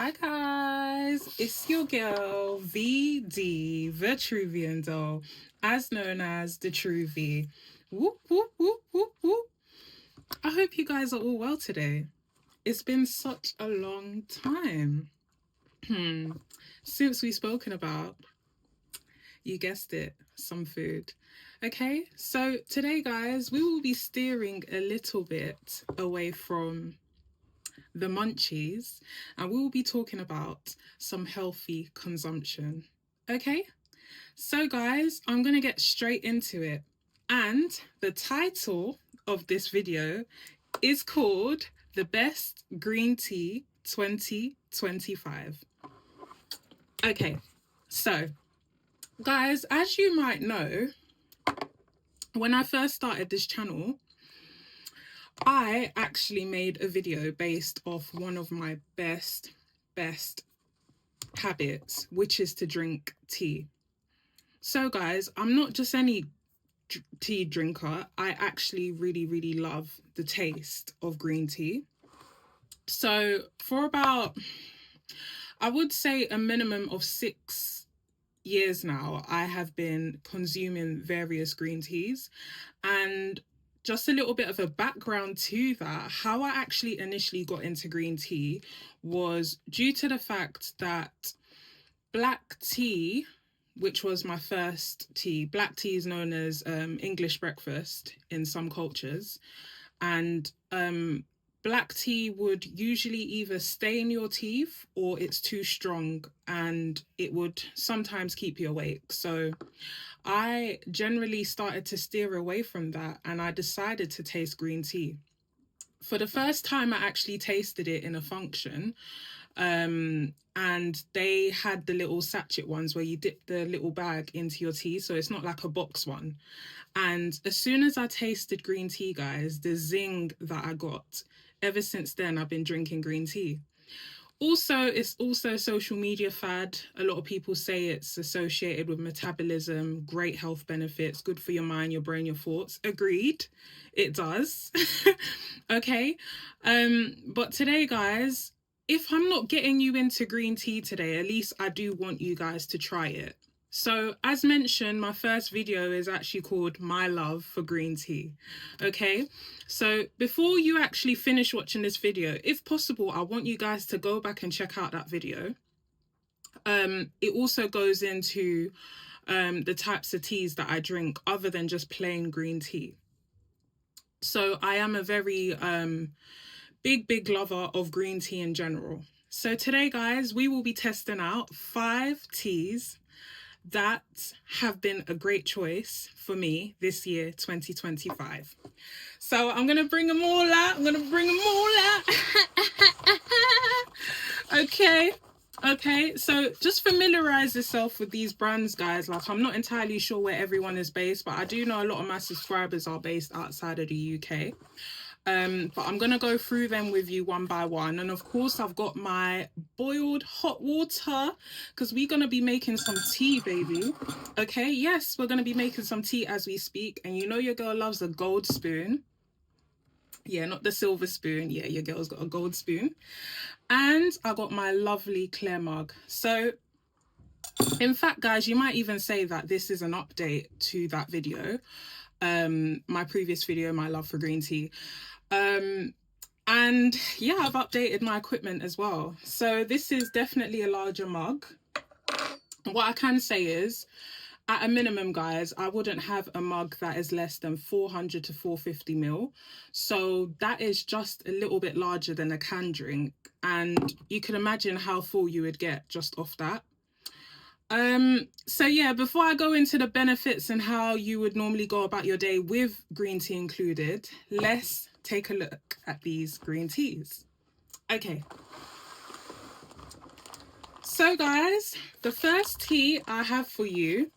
Hi guys, it's your girl VD, Vitruvian doll, as known as the True V. Whoop, whoop, whoop, whoop, whoop. I hope you guys are all well today. It's been such a long time since we've spoken about, you guessed it, some food. Okay, so today guys, we will be steering a little bit away from the munchies, and we will be talking about some healthy consumption. Okay, so guys, I'm gonna get straight into it, and the title of this video is called The Best Green Tea 2025. Okay, so guys, as you might know, when I first started this channel, I actually made a video based off one of my best habits, which is to drink tea. So guys, I'm not just any tea drinker. I actually really love the taste of green tea. So for about, I would say a minimum of 6 years now, I have been consuming various green teas. And just a little bit of a background to that, how I actually initially got into green tea was due to the fact that black tea, which was my first tea, black tea is known as English breakfast in some cultures, and black tea would usually either stain your teeth or it's too strong and it would sometimes keep you awake. So I generally started to steer away from that, and I decided to taste green tea. For the first time, I actually tasted it in a function, and they had the little sachet ones where you dip the little bag into your tea, so it's not like a box one. And as soon as I tasted green tea, guys, the zing that I got, ever since then, I've been drinking green tea. Also, it's also a social media fad. A lot of people say it's associated with metabolism, great health benefits, good for your mind, your brain, your thoughts. Agreed, it does. Okay, but today, guys, if I'm not getting you into green tea today, at least I do want you guys to try it. So as mentioned, my first video is actually called My Love for Green Tea. Okay, so before you actually finish watching this video, if possible, I want you guys to go back and check out that video. It also goes into the types of teas that I drink other than just plain green tea. So I am a very big lover of green tea in general. So today, guys, we will be testing out 5 teas that have been a great choice for me this year, 2025. So I'm going to bring them all out. Okay, so just familiarize yourself with these brands, guys. Like, I'm not entirely sure where everyone is based, but I do know a lot of my subscribers are based outside of the UK. But I'm gonna go through them with you one by one, and of course I've got my boiled hot water because we're gonna be making some tea, baby. Okay, yes, we're gonna be making some tea as we speak, and you know your girl loves a gold spoon. Yeah, not the silver spoon. Yeah, your girl's got a gold spoon. And I got my lovely clear mug. So in fact, guys, you might even say that this is an update to that video, my previous video, My Love for Green Tea. And yeah, I've updated my equipment as well. So this is definitely a larger mug. What I can say is, at a minimum, guys, I wouldn't have a mug that is less than 400 to 450 ml. So that is just a little bit larger than a can drink. And you can imagine how full you would get just off that. So yeah, before I go into the benefits and how you would normally go about your day with green tea included, let's take a look at these green teas. Okay. So guys, the first tea I have for you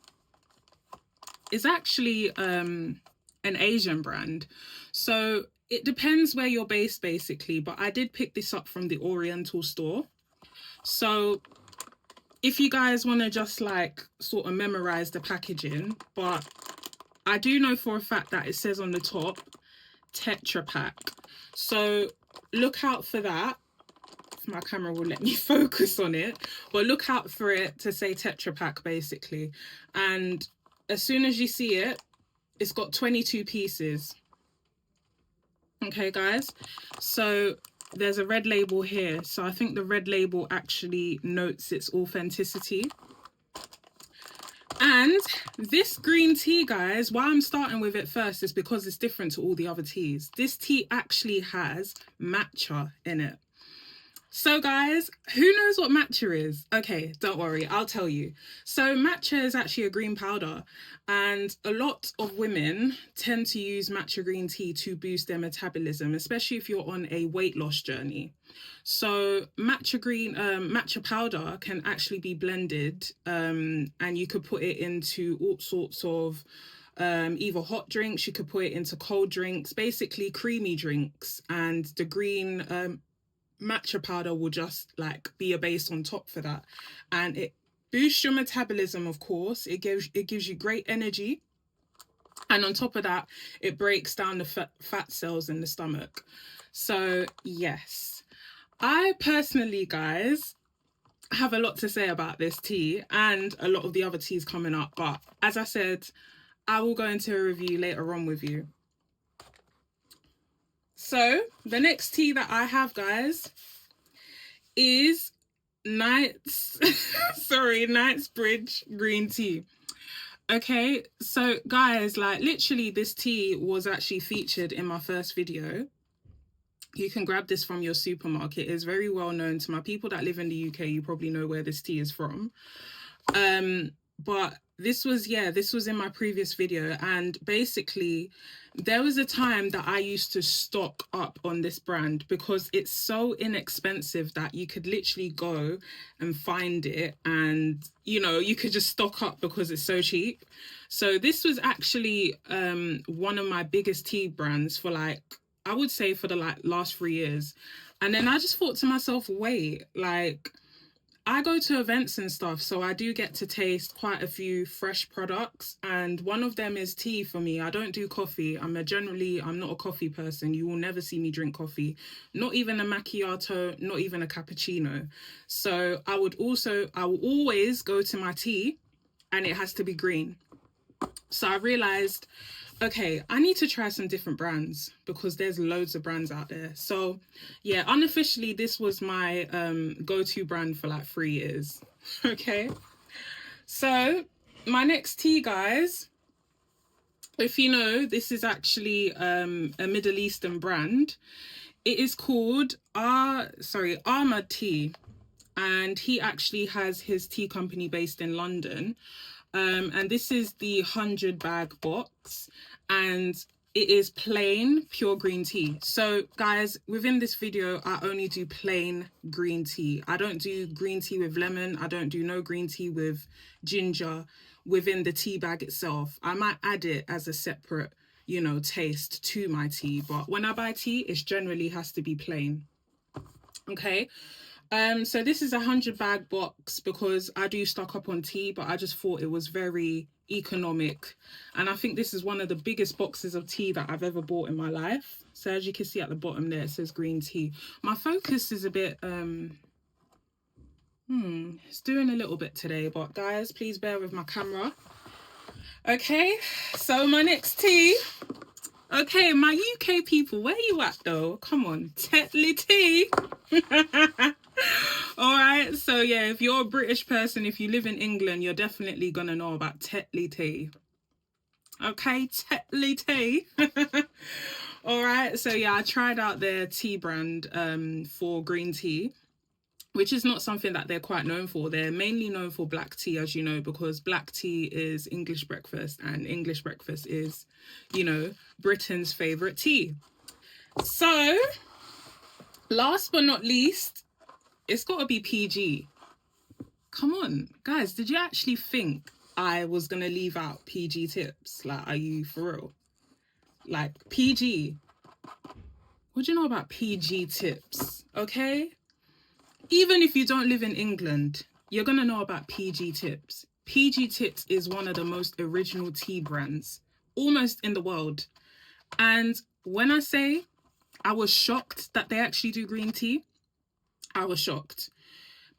is actually an Asian brand. So it depends where you're based basically, but I did pick this up from the Oriental store. So if you guys want to just like sort of memorize the packaging, but I do know for a fact that it says on the top Tetra Pak. So look out for that. if my camera will let me focus on it, but look out for it to say Tetra Pak basically. And as soon as you see it, it's got 22 pieces. Okay, guys, so there's a red label here. So I think the red label actually notes its authenticity. And this green tea, guys, why I'm starting with it first is because it's different to all the other teas. This tea actually has matcha in it. So guys, who knows what matcha is? Okay, don't worry, I'll tell you. So matcha is actually a green powder, and a lot of women tend to use matcha green tea to boost their metabolism, especially if you're on a weight loss journey. So matcha powder can actually be blended, and you could put it into all sorts of either hot drinks, you could put it into cold drinks, basically creamy drinks, and the green matcha powder will just like be a base on top for that, and it boosts your metabolism. Of course, it gives you great energy, and on top of that, it breaks down the fat cells in the stomach. So yes, I personally, guys, have a lot to say about this tea and a lot of the other teas coming up, but as I said, I will go into a review later on with you. So the next tea that I have, guys, is Nightsbridge green tea. Okay, so guys, like literally this tea was actually featured in my first video. You can grab this from your supermarket. It's very well known to my people that live in the UK. You probably know where this tea is from. But this was in my previous video, and basically there was a time that I used to stock up on this brand because it's so inexpensive that you could literally go and find it, and you know, you could just stock up because it's so cheap. So this was actually one of my biggest tea brands for, like, I would say for the last 3 years. And then I just thought to myself, wait, like, I go to events and stuff, so I do get to taste quite a few fresh products, and one of them is tea for me. I don't do coffee. I'm not a coffee person. You will never see me drink coffee, not even a macchiato, not even a cappuccino. So I will always go to my tea, and it has to be green. So I realized, okay, I need to try some different brands because there's loads of brands out there. So yeah, unofficially, this was my go-to brand for like 3 years. Okay, so my next tea, guys, if you know, this is actually a Middle Eastern brand. It is called Ahmad Tea, and he actually has his tea company based in London. And this is the 100 bag box, and it is plain pure green tea. So guys, within this video, I only do plain green tea. I don't do green tea with lemon. I don't do no green tea with ginger within the tea bag itself. I might add it as a separate, you know, taste to my tea, but when I buy tea, it generally has to be plain. Okay. So this is a 100 bag box because I do stock up on tea, but I just thought it was very economic. And I think this is one of the biggest boxes of tea that I've ever bought in my life. So as you can see at the bottom there, it says green tea. My focus is a bit, it's doing a little bit today, but guys, please bear with my camera. Okay, so my next tea. Okay, my UK people, where you at though? Come on, Tetley tea. All right, so yeah, if you're a British person, if you live in England, you're definitely gonna know about Tetley tea. Okay, Tetley tea. All right, so yeah, I tried out their tea brand for green tea, which is not something that they're quite known for. They're mainly known for black tea, as you know, because black tea is English breakfast, and English breakfast is, you know, Britain's favorite tea. So last but not least, it's got to be PG. Come on, guys, did you actually think I was going to leave out PG tips? Like, are you for real? Like, PG. What do you know about PG tips? Okay? Even if you don't live in England, you're going to know about PG tips. PG tips is one of the most original tea brands almost in the world. And when I say I was shocked that they actually do green tea, I was shocked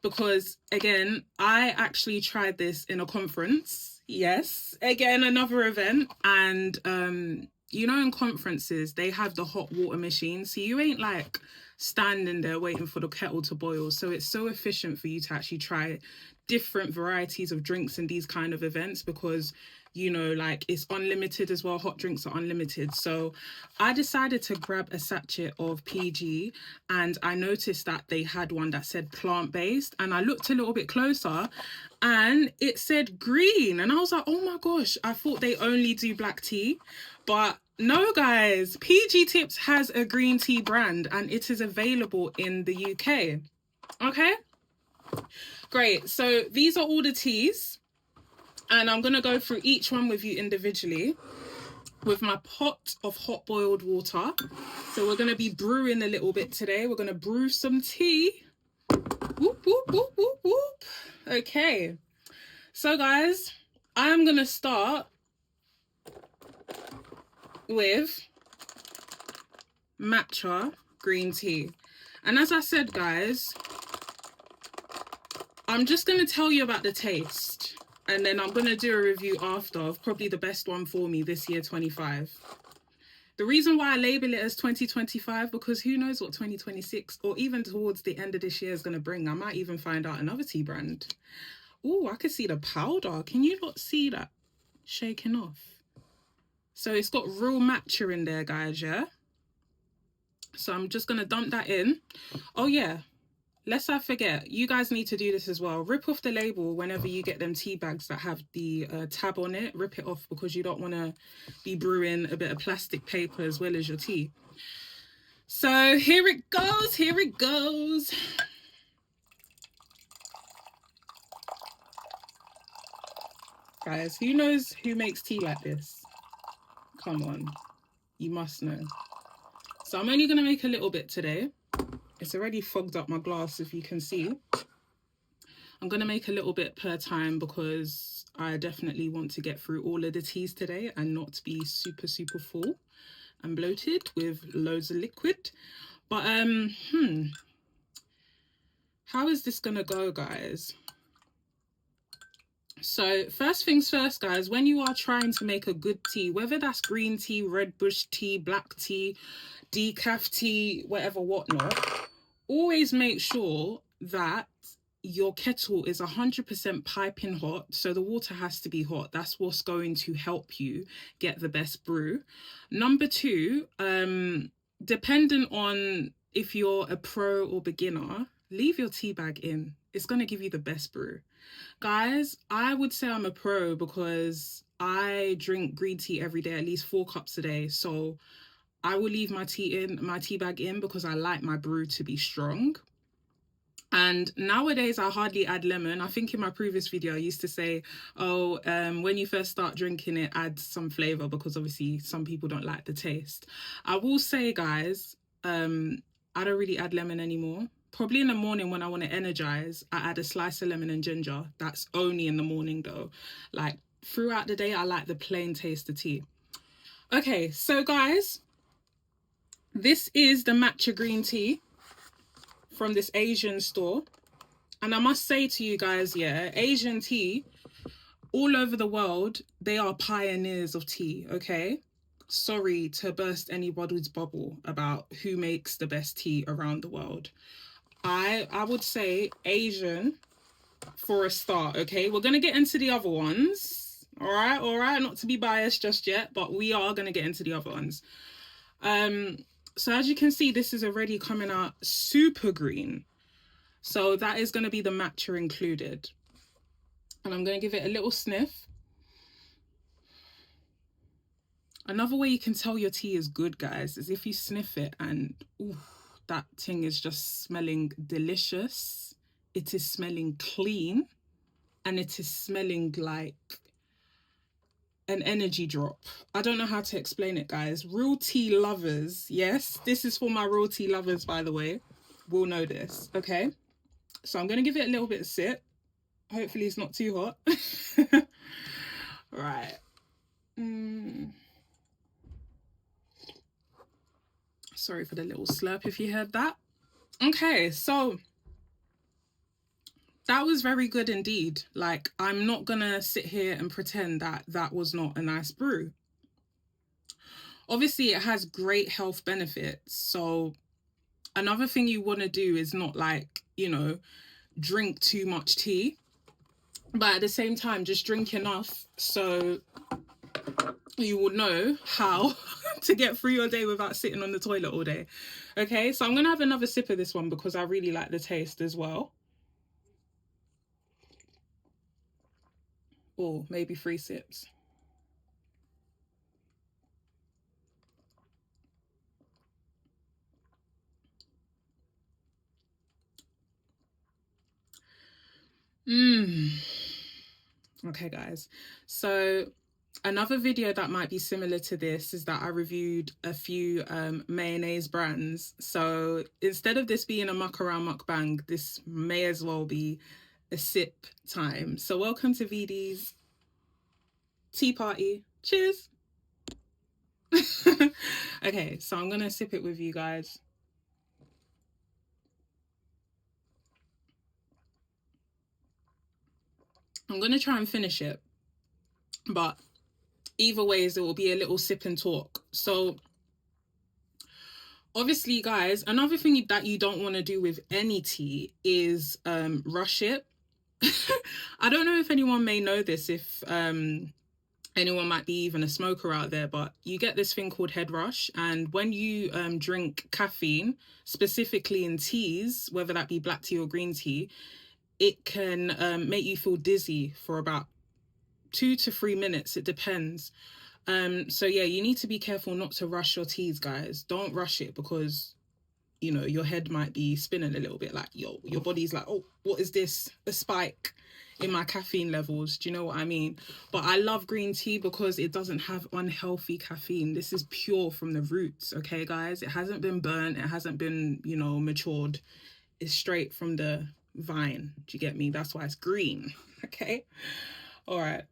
because, again, I actually tried this in a conference. Yes, again, another event. And, you know, in conferences, they have the hot water machine. So you ain't like standing there waiting for the kettle to boil. So it's so efficient for you to actually try different varieties of drinks in these kind of events because, you know, like it's unlimited as well. Hot drinks are unlimited. So I decided to grab a sachet of PG, and I noticed that they had one that said plant-based, and I looked a little bit closer and it said green, and I was like, oh my gosh, I thought they only do black tea. But no, guys, PG Tips has a green tea brand and it is available in the UK. Okay, great. So these are all the teas, and I'm going to go through each one with you individually with my pot of hot boiled water. So we're going to be brewing a little bit today. We're going to brew some tea. Whoop, whoop, whoop, whoop, whoop. Okay. So guys, I'm going to start with Matcha green tea. And as I said, guys, I'm just going to tell you about the taste. And then I'm going to do a review after of probably the best one for me this year, 25. The reason why I label it as 2025, because who knows what 2026 or even towards the end of this year is going to bring. I might even find out another tea brand. Oh, I can see the powder. Can you not see that shaking off? So it's got real matcha in there, guys, yeah? So I'm just going to dump that in. Oh, yeah. Lest I forget, you guys need to do this as well. Rip off the label whenever you get them tea bags that have the tab on it. Rip it off because you don't want to be brewing a bit of plastic paper as well as your tea. So here it goes. Here it goes. Guys, who knows who makes tea like this? Come on. You must know. So I'm only going to make a little bit today. It's already fogged up my glass, if you can see. I'm going to make a little bit per time because I definitely want to get through all of the teas today and not be super, super full and bloated with loads of liquid. But, how is this going to go, guys? So first things first, guys, when you are trying to make a good tea, whether that's green tea, red bush tea, black tea, decaf tea, whatever, whatnot, always make sure that your kettle is 100% piping hot. So the water has to be hot. That's what's going to help you get the best brew. Number two, depending on if you're a pro or beginner, leave your tea bag in. It's going to give you the best brew. Guys, I would say I'm a pro because I drink green tea every day, at least 4 cups a day. So I will leave my tea bag in because I like my brew to be strong. And nowadays I hardly add lemon. I think in my previous video I used to say, oh, when you first start drinking it, add some flavor because obviously some people don't like the taste. I will say, guys, I don't really add lemon anymore. Probably in the morning when I want to energize, I add a slice of lemon and ginger. That's only in the morning though. Like throughout the day, I like the plain taste of tea. Okay, so guys, this is the matcha green tea from this Asian store. And I must say to you guys, yeah, Asian tea, all over the world, they are pioneers of tea, okay? Sorry to burst anybody's bubble about who makes the best tea around the world. I would say Asian for a start, okay? We're going to get into the other ones, all right? Not to be biased just yet, but we are going to get into the other ones. So as you can see, this is already coming out super green. So that is going to be the matcha included. And I'm going to give it a little sniff. Another way you can tell your tea is good, guys, is if you sniff it and ooh, that thing is just smelling delicious. It is smelling clean. And it is smelling like an energy drop. I don't know how to explain it, guys. Real tea lovers, yes, this is for my real tea lovers, by the way, will know this, okay? So I'm going to give it a little bit of sip. Hopefully it's not too hot. Right. Sorry for the little slurp if you heard that. Okay, so that was very good indeed. Like, I'm not gonna sit here and pretend that that was not a nice brew. Obviously, it has great health benefits. So another thing you want to do is not, like, you know, drink too much tea, but at the same time, just drink enough so you will know how to get through your day without sitting on the toilet all day. Okay, so I'm gonna have another sip of this one because I really like the taste as well. Or maybe 3 sips. Okay, guys. So another video that might be similar to this is that I reviewed a few mayonnaise brands. So instead of this being a muck around mukbang, this may as well be a sip time. So welcome to VD's tea party. Cheers. Okay, so I'm gonna sip it with you guys. I'm gonna try and finish it, but either ways it will be a little sip and talk. So obviously, guys, another thing that you don't want to do with any tea is rush it. I don't know if anyone may know this, if anyone might be even a smoker out there, but you get this thing called head rush. And when you drink caffeine, specifically in teas, whether that be black tea or green tea, it can make you feel dizzy for about 2 to 3 minutes. It depends. So yeah, you need to be careful not to rush your teas, guys. Don't rush it because, you know, your head might be spinning a little bit, like, yo, your body's like, oh, what is this? A spike in my caffeine levels. Do you know what I mean? But I love green tea because it doesn't have unhealthy caffeine. This is pure from the roots, okay, guys? It hasn't been burnt. It hasn't been, you know, matured. It's straight from the vine. Do you get me? That's why it's green, okay? All right.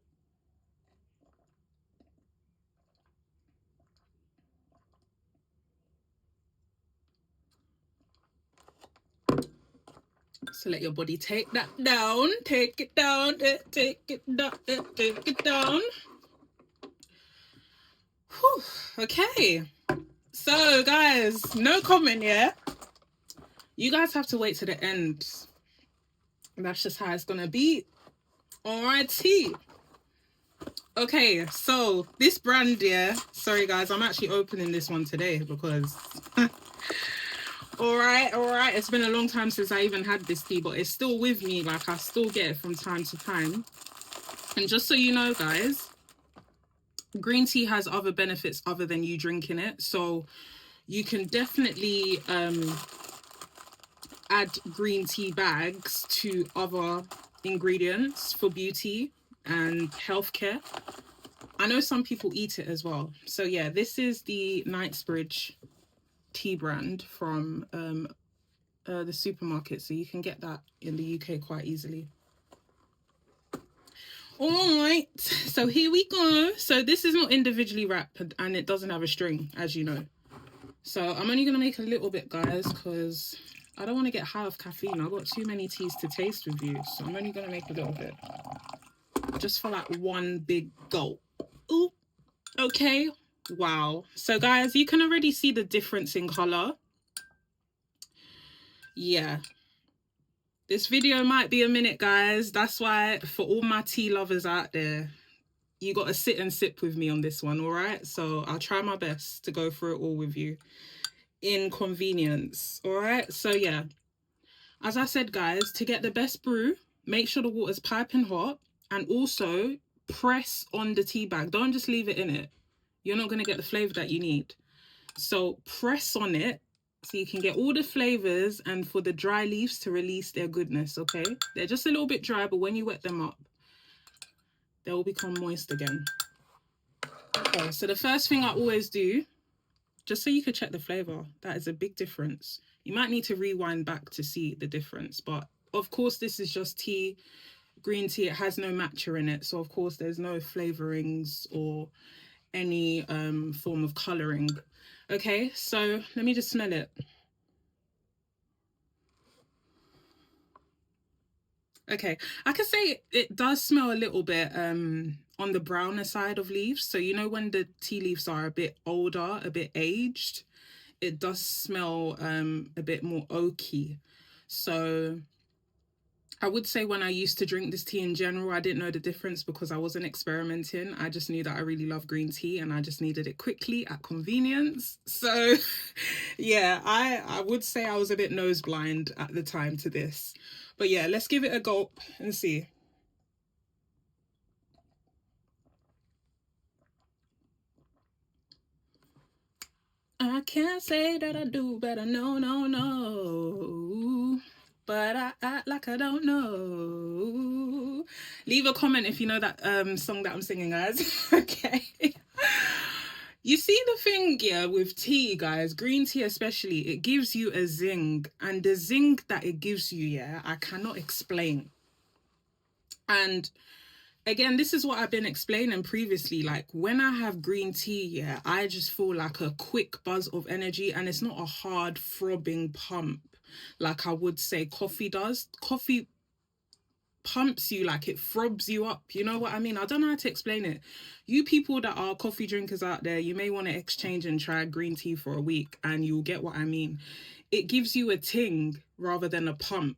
So let your body take that down. Take it down. Take it down. Take it down. Whew. Okay. So, guys, no comment, yeah? You guys have to wait to the end. That's just how it's going to be. Alrighty. Okay, so this brand, yeah. Sorry, guys, I'm actually opening this one today because... all right. It's been a long time since I even had this tea, but it's still with me. Like, I still get it from time to time. And just so you know, guys, green tea has other benefits other than you drinking it. So you can definitely add green tea bags to other ingredients for beauty and healthcare. I know some people eat it as well. So yeah, this is the Nightsbridge tea brand from the supermarket, so you can get that in the UK quite easily. All right, so here we go. So this is not individually wrapped and it doesn't have a string, as you know. So I'm only gonna make a little bit, guys, because I don't want to get high off caffeine. I've got too many teas to taste with you, so I'm only gonna make a little bit, just for like one big gulp. Ooh, okay. Wow. So guys, you can already see the difference in color. Yeah. This video might be a minute, guys. That's why, for all my tea lovers out there, you got to sit and sip with me on this one, all right? So I'll try my best to go through it all with you. Inconvenience, all right? So yeah, as I said, guys, to get the best brew, make sure the water's piping hot, and also press on the tea bag. Don't just leave it in it. You're not going to get the flavor that you need. So press on it so you can get all the flavors and for the dry leaves to release their goodness, okay? They're just a little bit dry, but when you wet them up, they will become moist again. Okay, so the first thing I always do, just so you can check the flavor, that is a big difference. You might need to rewind back to see the difference, but of course this is just tea, green tea. It has no matcha in it, so of course there's no flavorings or any form of coloring. Okay, so let me just smell it. Okay, I can say it does smell a little bit on the browner side of leaves. So you know when the tea leaves are a bit older, a bit aged, it does smell a bit more oaky. So I would say when I used to drink this tea in general, I didn't know the difference because I wasn't experimenting. I just knew that I really love green tea and I just needed it quickly at convenience. So yeah, I would say I was a bit nose blind at the time to this. But yeah, let's give it a gulp and see. I can't say that I do better, no, no, no. But I act like I don't know. Leave a comment if you know that song that I'm singing, guys. Okay. You see the thing, yeah, with tea, guys, green tea especially, it gives you a zing. And the zing that it gives you, yeah, I cannot explain. And again, this is what I've been explaining previously. Like when I have green tea, yeah, I just feel like a quick buzz of energy and it's not a hard throbbing pump like I would say coffee does. Coffee pumps you, like it throbs you up. You know what I mean? I don't know how to explain it. You people that are coffee drinkers out there, you may want to exchange and try green tea for a week and you'll get what I mean. It gives you a ting rather than a pump.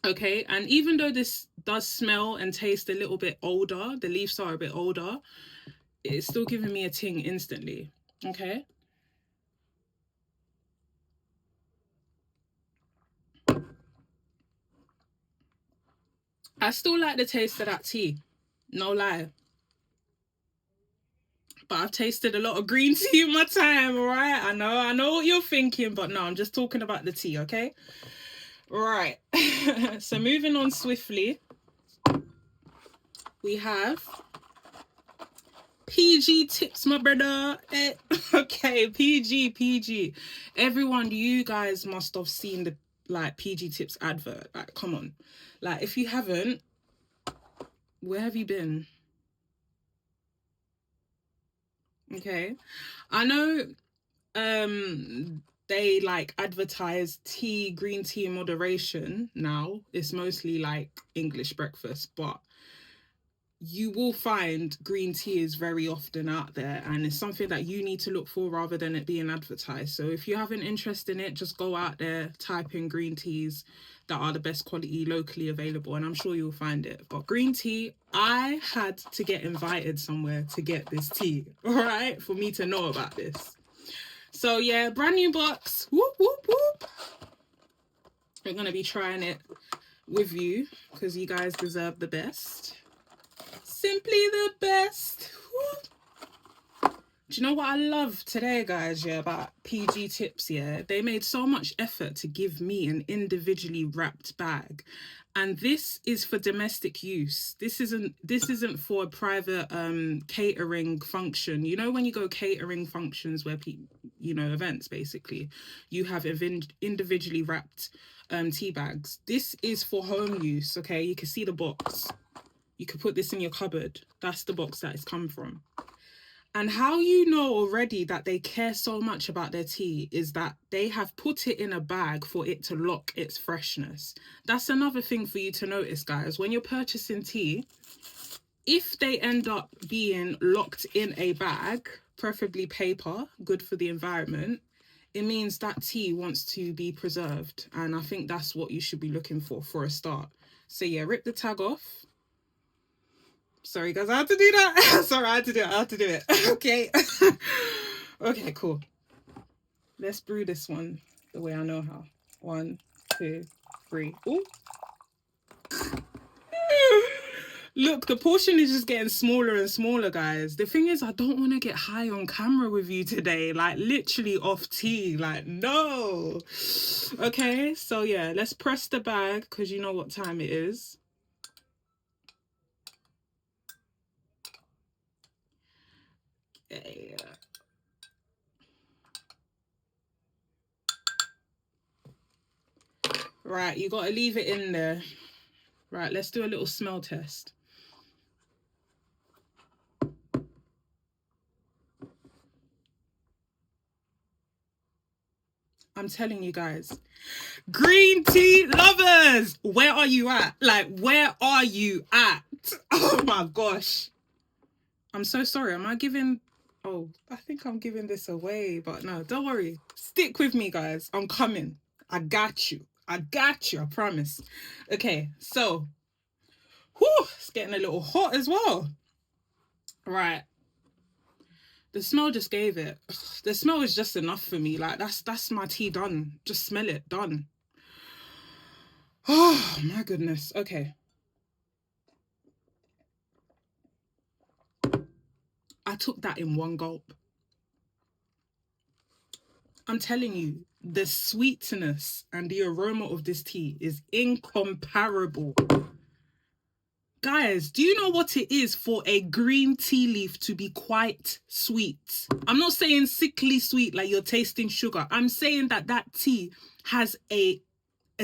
Okay, and even though this does smell and taste a little bit older, the leaves are a bit older, it's still giving me a ting instantly. Okay. I still like the taste of that tea. No lie. But I've tasted a lot of green tea in my time, all right? I know what you're thinking, but no, I'm just talking about the tea, okay? Right. So moving on swiftly, we have PG tips, my brother. Okay, PG. Everyone, you guys must have seen the like PG tips advert. Like, come on. Like, if you haven't, where have you been? Okay. I know they like advertise tea, green tea in moderation now. It's mostly like English breakfast, but you will find green tea is very often out there and it's something that you need to look for rather than it being advertised. So if you have an interest in it, just go out there, type in green teas that are the best quality locally available and I'm sure you'll find it. But green tea, I had to get invited somewhere to get this tea, all right, for me to know about this. So yeah, brand new box, whoop whoop whoop. We're gonna be trying it with you because you guys deserve the best. Simply the best. Do you know what I love today, guys? Yeah, about PG tips. Yeah, they made so much effort to give me an individually wrapped bag, and this is for domestic use. This isn't for a private catering function. You know when you go catering functions where people, you know, events basically, you have individually wrapped tea bags. This is for home use. Okay, you can see the box. You could put this in your cupboard. That's the box that it's come from. And how you know already that they care so much about their tea is that they have put it in a bag for it to lock its freshness. That's another thing for you to notice, guys. When you're purchasing tea, if they end up being locked in a bag, preferably paper, good for the environment, it means that tea wants to be preserved. And I think that's what you should be looking for a start. So yeah, rip the tag off. Sorry, guys, I had to do that. Sorry, I had to do it. Okay. Okay, cool. Let's brew this one the way I know how. 1, 2, 3. Ooh. Look, the portion is just getting smaller and smaller, guys. The thing is, I don't want to get high on camera with you today. Like, literally off tea. Like, no. Okay, so yeah, let's press the bag because you know what time it is. Yeah. Right, you got to leave it in there. Right, let's do a little smell test. I'm telling you guys. Green tea lovers, where are you at? Like, where are you at? Oh my gosh. I'm so sorry. Am I giving... Oh, I think I'm giving this away. But no, don't worry. Stick with me, guys. I'm coming. I got you. I got you. I promise. Okay, so... Whew, it's getting a little hot as well. Right. The smell just gave it. The smell is just enough for me. Like, that's my tea done. Just smell it. Done. Oh, my goodness. Okay. I took that in one gulp. I'm telling you, the sweetness and the aroma of this tea is incomparable. Guys, do you know what it is for a green tea leaf to be quite sweet? I'm not saying sickly sweet like you're tasting sugar. I'm saying that that tea has a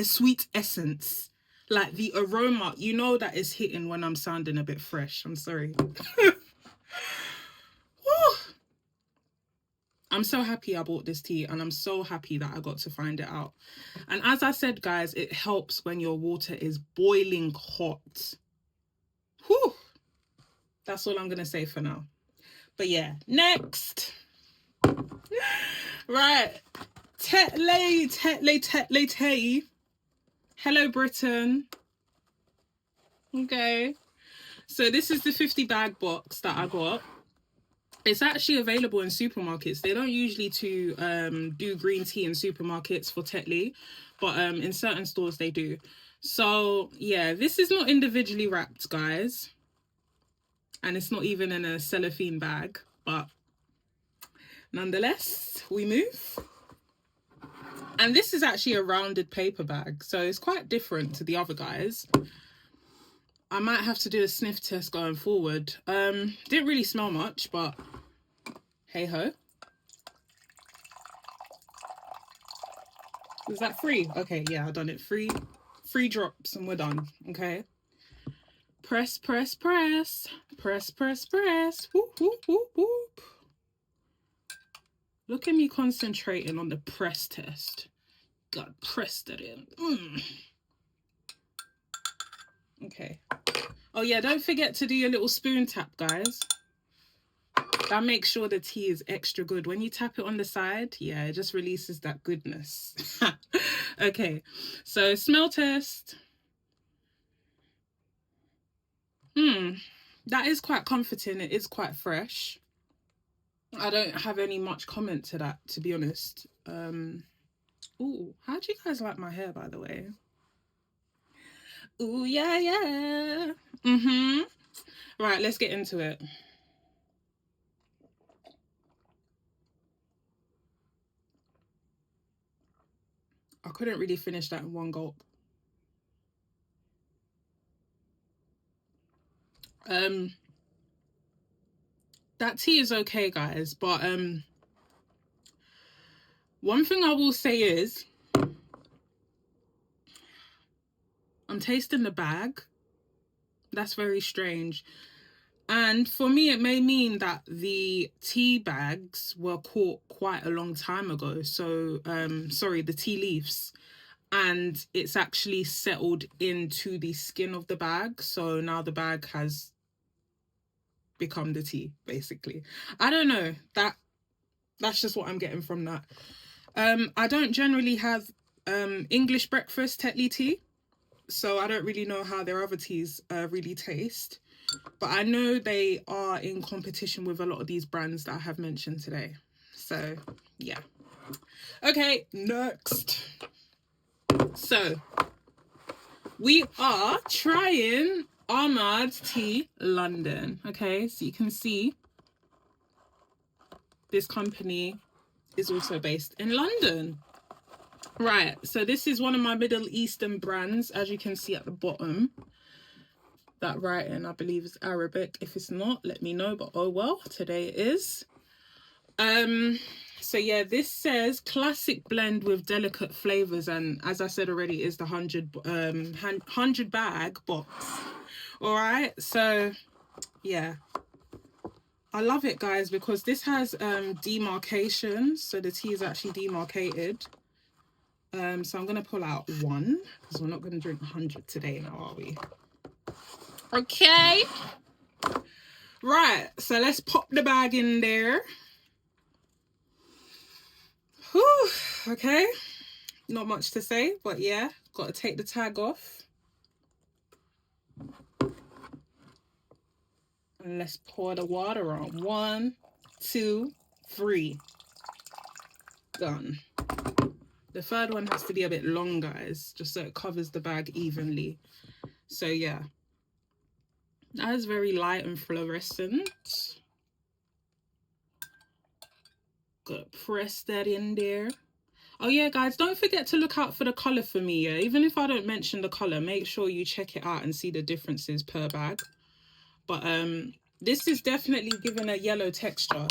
sweet essence. Like the aroma, you know that is hitting when I'm sounding a bit fresh. I'm sorry. I'm so happy I bought this tea, and I'm so happy that I got to find it out. And as I said, guys, it helps when your water is boiling hot. Whew. That's all I'm going to say for now. But yeah, next. Right. Tetley Tea. Hello, Britain. Okay. So this is the 50 bag box that I got. It's actually available in supermarkets. They don't usually do green tea in supermarkets for Tetley, but in certain stores they do. So yeah, this is not individually wrapped, guys. And it's not even in a cellophane bag, but nonetheless, we move. And this is actually a rounded paper bag, so it's quite different to the other guys. I might have to do a sniff test going forward. Didn't really smell much, but hey ho. Was that free? Okay, yeah, I done it. Free drops and we're done. Okay. Press, press, press. Press, press, press. Whoop, whoop, whoop, whoop. Look at me concentrating on the press test. God, pressed it in. Okay. Oh yeah, don't forget to do your little spoon tap, guys. That makes sure the tea is extra good. When you tap it on the side, yeah, it just releases that goodness. Okay, so smell test. That is quite comforting. It is quite fresh. I don't have any much comment to that, to be honest. Ooh, how do you guys like my hair, by the way? Ooh, yeah, yeah. Right, let's get into it. I couldn't really finish that in one gulp. That tea is okay, guys, but one thing I will say is I'm tasting the bag. That's very strange. And for me, it may mean that the tea bags were caught quite a long time ago. So, sorry, the tea leaves. And it's actually settled into the skin of the bag. So now the bag has become the tea, basically. I don't know. That's just what I'm getting from that. I don't generally have English breakfast Tetley tea. So I don't really know how their other teas really taste. But I know they are in competition with a lot of these brands that I have mentioned today. So, yeah. Okay, next. So, we are trying Ahmad Tea London. Okay, so you can see this company is also based in London. Right, so this is one of my Middle Eastern brands, as you can see at the bottom. That writing, I believe, is Arabic. If it's not, let me know, but oh well, today it is. So yeah, this says classic blend with delicate flavors, and as I said already, is the 100 bag box. All right, so yeah, I love it, guys, because this has demarcations, so the tea is actually demarcated. So I'm going to pull out one because we're not going to drink 100 today now, are we? Okay. Right. So let's pop the bag in there. Whew. Okay. Not much to say, but yeah, got to take the tag off. And let's pour the water on. 1, 2, 3. Done. The third one has to be a bit long, guys, just so it covers the bag evenly. So yeah, that is very light and fluorescent. Gotta press that in there. Oh yeah, guys, don't forget to look out for the color for me. Yeah, even if I don't mention the color, make sure you check it out and see the differences per bag. But this is definitely giving a yellow texture.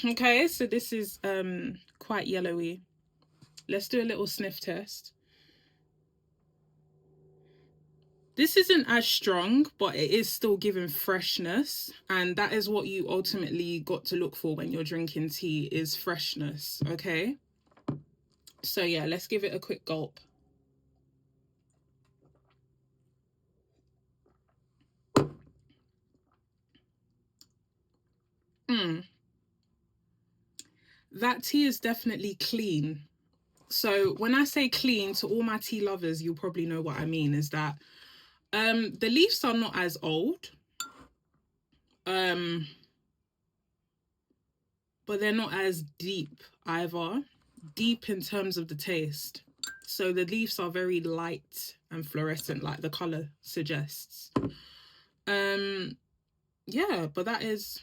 Okay, so this is quite yellowy. Let's do a little sniff test. This isn't as strong, but it is still giving freshness. And that is what you ultimately got to look for when you're drinking tea, is freshness, okay? So yeah, let's give it a quick gulp. That tea is definitely clean. So when I say clean, to all my tea lovers, you'll probably know what I mean, is that the leaves are not as old. But they're not as deep either. Deep in terms of the taste. So the leaves are very light and fluorescent, like the color suggests. Yeah, but that is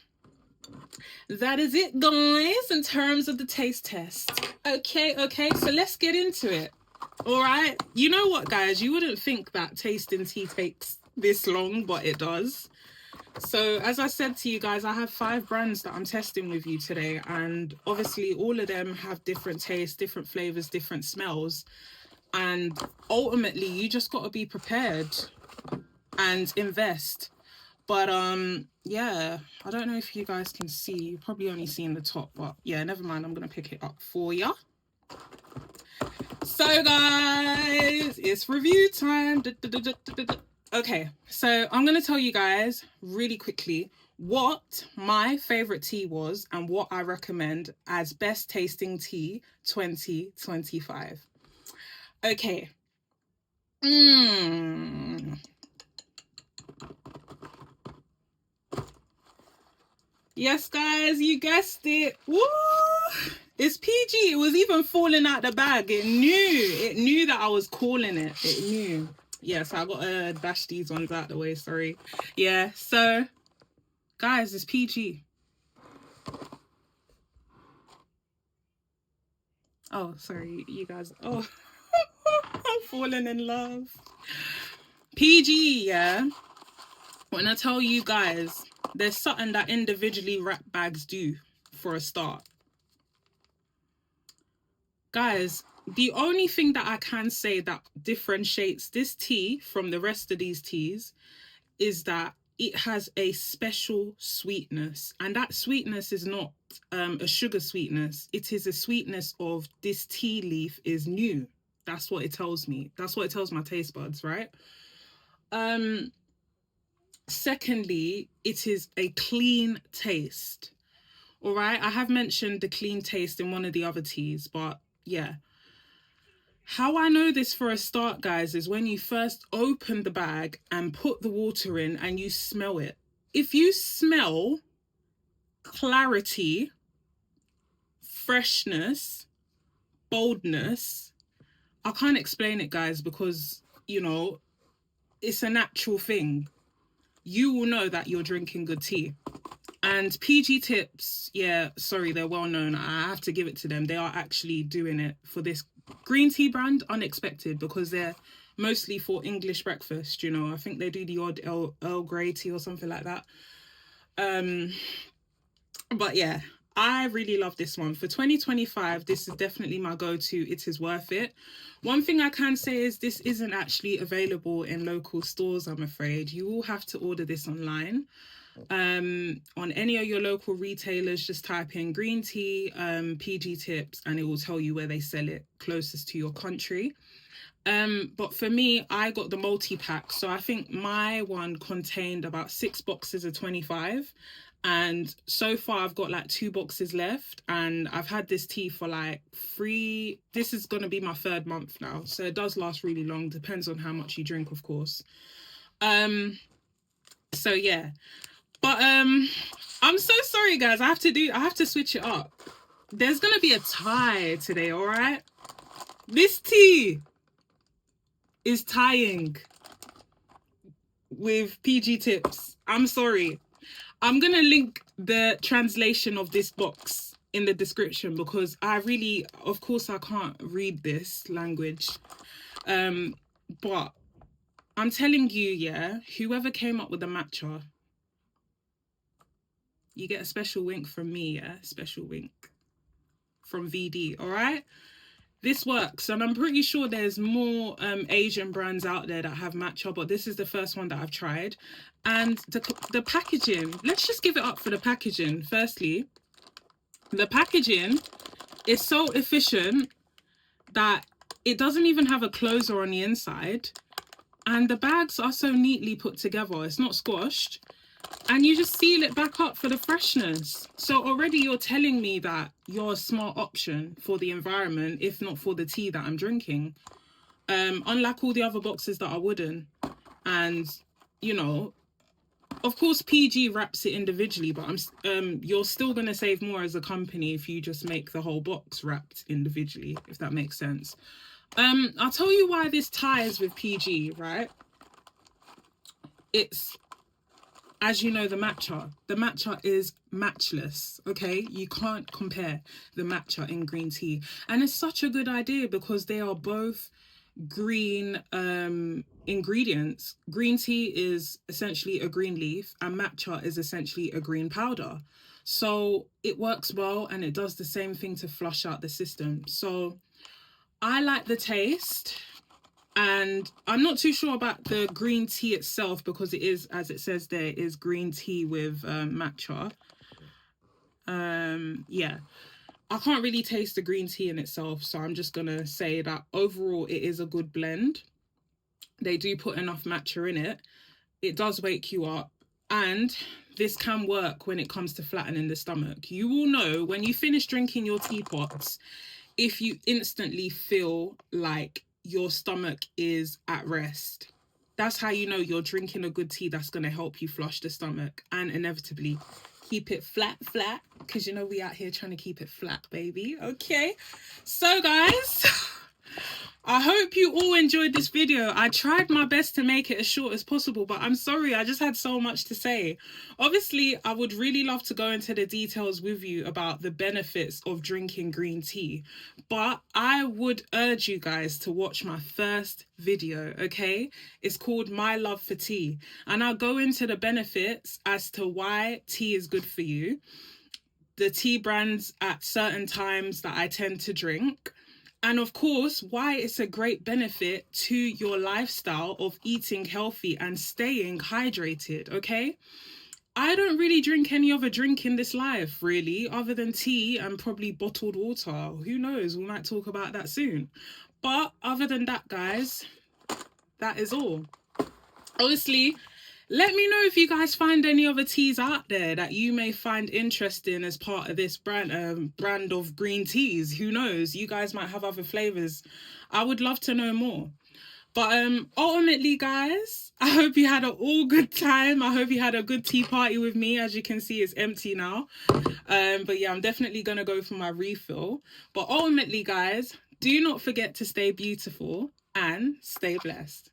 it, guys, in terms of the taste test. Okay, so let's get into it. All right. You know what, guys? You wouldn't think that tasting tea takes this long, but it does. So as I said to you guys, I have 5 brands that I'm testing with you today, and obviously all of them have different tastes, different flavors, different smells, and ultimately you just got to be prepared and invest. But yeah, I don't know if you guys can see, you're probably only seeing the top, but yeah, never mind, I'm gonna pick it up for ya. So guys, it's review time. Okay, so I'm going to tell you guys really quickly what my favorite tea was and what I recommend as best tasting tea 2025. Okay. Yes, guys, you guessed it. Woo! It's PG. It was even falling out the bag. It knew that I was calling it. It knew. Yeah, so I got to dash these ones out the way, sorry. Yeah, so, guys, it's PG. Oh, sorry, you guys. Oh, I'm falling in love. PG, yeah. When I tell you guys, there's something that individually wrapped bags do for a start. Guys, the only thing that I can say that differentiates this tea from the rest of these teas is that it has a special sweetness, and that sweetness is not a sugar sweetness. It is a sweetness of this tea leaf is new. That's what it tells me. That's what it tells my taste buds, right? Secondly, it is a clean taste. All right, I have mentioned the clean taste in one of the other teas, but yeah. How I know this for a start, guys, is when you first open the bag and put the water in and you smell it. If you smell clarity, freshness, boldness, I can't explain it, guys, because, you know, it's a natural thing. You will know that you're drinking good tea. And PG Tips, yeah, sorry, they're well known. I have to give it to them. They are actually doing it for this green tea brand, unexpected, because they're mostly for English breakfast, you know. I think they do the odd Earl Grey tea or something like that. But yeah, I really love this one. For 2025, this is definitely my go-to. It is worth it. One thing I can say is this isn't actually available in local stores, I'm afraid. You will have to order this online. On any of your local retailers, just type in green tea, PG tips, and it will tell you where they sell it closest to your country. But for me, I got the multi-pack. So I think my one contained about 6 boxes of 25. And so far I've got like 2 boxes left, and I've had this tea for like this is going to be my 3rd month now. So it does last really long. Depends on how much you drink, of course. So yeah. But I'm so sorry guys. I have to switch it up. There's going to be a tie today, all right? This tea is tying with PG tips. I'm sorry. I'm going to link the translation of this box in the description, because of course I can't read this language. But I'm telling you, yeah, whoever came up with the matcha, you get a special wink from me, yeah? Special wink from VD, all right? This works, and I'm pretty sure there's more Asian brands out there that have matcha, but this is the first one that I've tried. And the packaging, let's just give it up for the packaging. Firstly, the packaging is so efficient that it doesn't even have a closer on the inside, and the bags are so neatly put together. It's not squashed, and you just seal it back up for the freshness. So already you're telling me that you're a smart option for the environment, if not for the tea that I'm drinking. Unlike all the other boxes that are wooden. And, you know, of course PG wraps it individually, but you're still going to save more as a company if you just make the whole box wrapped individually, if that makes sense. I'll tell you why this ties with PG, right? It's, as you know, the matcha is matchless, okay? You can't compare the matcha in green tea. And it's such a good idea because they are both green ingredients. Green tea is essentially a green leaf, and matcha is essentially a green powder. So it works well, and it does the same thing to flush out the system. So I like the taste. And I'm not too sure about the green tea itself, because it is, as it says there, is green tea with matcha. Yeah, I can't really taste the green tea in itself, so I'm just going to say that overall it is a good blend. They do put enough matcha in it. It does wake you up, and this can work when it comes to flattening the stomach. You will know when you finish drinking your teapots if you instantly feel like your stomach is at rest. That's how you know you're drinking a good tea that's going to help you flush the stomach and inevitably keep it flat, because you know we out here trying to keep it flat, baby. Okay, so guys, I hope you all enjoyed this video. I tried my best to make it as short as possible, but I'm sorry, I just had so much to say. Obviously, I would really love to go into the details with you about the benefits of drinking green tea, but I would urge you guys to watch my first video, okay? It's called My Love for Tea, and I'll go into the benefits as to why tea is good for you, the tea brands at certain times that I tend to drink, and of course, why it's a great benefit to your lifestyle of eating healthy and staying hydrated, okay? I don't really drink any other drink in this life, really, other than tea and probably bottled water. Who knows? We might talk about that soon. But other than that, guys, that is all. Obviously, let me know if you guys find any other teas out there that you may find interesting as part of this brand of green teas. Who knows? You guys might have other flavors. I would love to know more. But ultimately, guys, I hope you had an all good time. I hope you had a good tea party with me. As you can see, it's empty now. But yeah, I'm definitely going to go for my refill. But ultimately, guys, do not forget to stay beautiful and stay blessed.